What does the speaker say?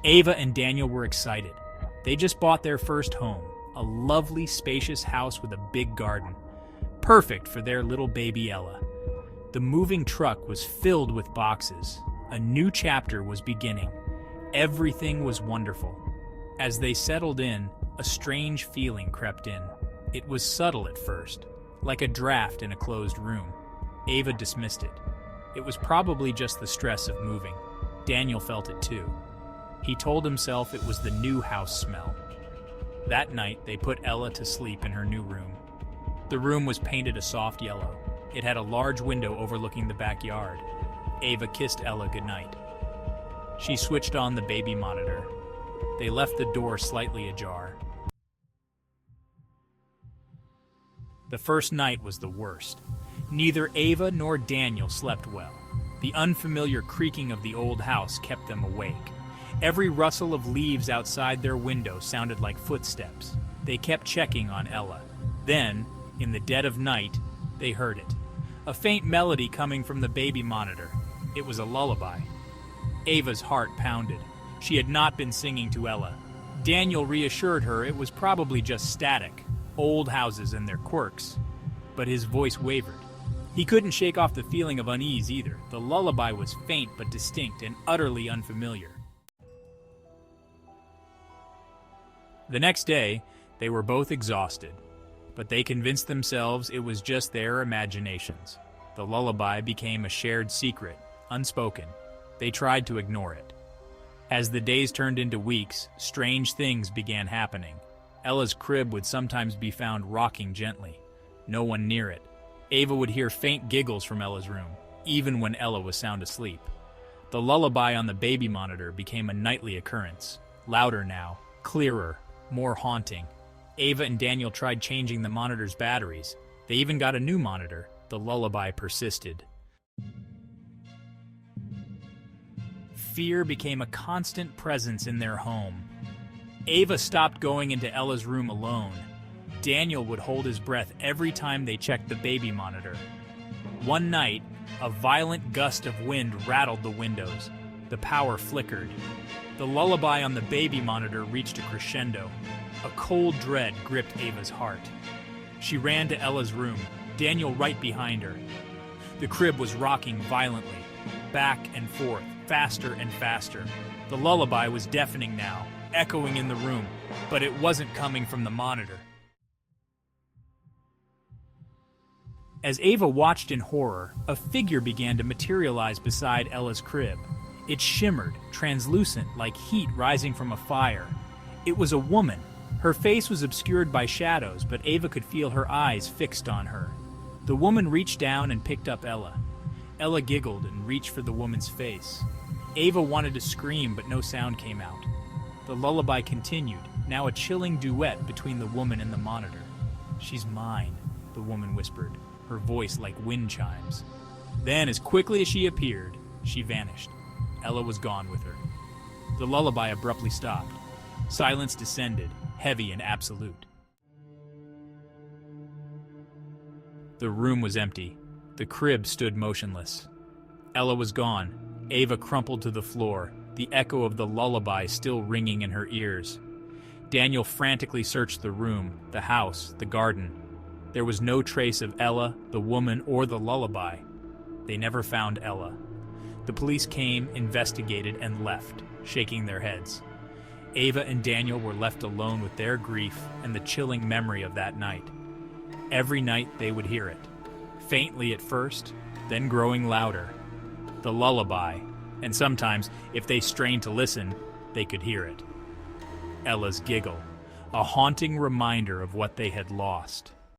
Ava and Daniel were excited. They just bought their first home, a lovely, spacious house with a big garden, perfect for their little baby Ella. The moving truck was filled with boxes. A new chapter was beginning. Everything was wonderful. As they settled in, a strange feeling crept in. It was subtle at first, like a draft in a closed room. Ava dismissed it. It was probably just the stress of moving. Daniel felt it too. He told himself it was the new house smell. That night, they put Ella to sleep in her new room. The room was painted a soft yellow. It had a large window overlooking the backyard. Ava kissed Ella goodnight. She switched on the baby monitor. They left the door slightly ajar. The first night was the worst. Neither Ava nor Daniel slept well. The unfamiliar creaking of the old house kept them awake. Every rustle of leaves outside their window sounded like footsteps. They kept checking on Ella. Then, in the dead of night, they heard it. A faint melody coming from the baby monitor. It was a lullaby. Ava's heart pounded. She had not been singing to Ella. Daniel reassured her it was probably just static, old houses and their quirks. But his voice wavered. He couldn't shake off the feeling of unease either. The lullaby was faint but distinct and utterly unfamiliar. The next day, they were both exhausted, but they convinced themselves it was just their imaginations. The lullaby became a shared secret, unspoken. They tried to ignore it. As the days turned into weeks, strange things began happening. Ella's crib would sometimes be found rocking gently. No one near it. Ava would hear faint giggles from Ella's room, even when Ella was sound asleep. The lullaby on the baby monitor became a nightly occurrence. Louder now, clearer, more haunting. Ava and Daniel tried changing the monitor's batteries. They even got a new monitor. The lullaby persisted. Fear became a constant presence in their home. Ava stopped going into Ella's room alone. Daniel would hold his breath every time they checked the baby monitor. One night, a violent gust of wind rattled the windows. The power flickered. The lullaby on the baby monitor reached a crescendo. A cold dread gripped Ava's heart. She ran to Ella's room, Daniel right behind her. The crib was rocking violently, back and forth, faster and faster. The lullaby was deafening now, echoing in the room, but it wasn't coming from the monitor. As Ava watched in horror, a figure began to materialize beside Ella's crib. It shimmered, translucent, like heat rising from a fire. It was a woman. Her face was obscured by shadows, but Ava could feel her eyes fixed on her. The woman reached down and picked up Ella. Ella giggled and reached for the woman's face. Ava wanted to scream, but no sound came out. The lullaby continued, now a chilling duet between the woman and the monitor. "She's mine," the woman whispered, her voice like wind chimes. Then, as quickly as she appeared, she vanished. Ella was gone with her. The lullaby abruptly stopped. Silence descended, heavy and absolute. The room was empty. The crib stood motionless. Ella was gone. Ava crumpled to the floor, the echo of the lullaby still ringing in her ears. Daniel frantically searched the room, the house, the garden. There was no trace of Ella, the woman, or the lullaby. They never found Ella. The police came, investigated, and left, shaking their heads. Ava and Daniel were left alone with their grief and the chilling memory of that night. Every night they would hear it, faintly at first, then growing louder. The lullaby, and sometimes, if they strained to listen, they could hear it. Ella's giggle, a haunting reminder of what they had lost.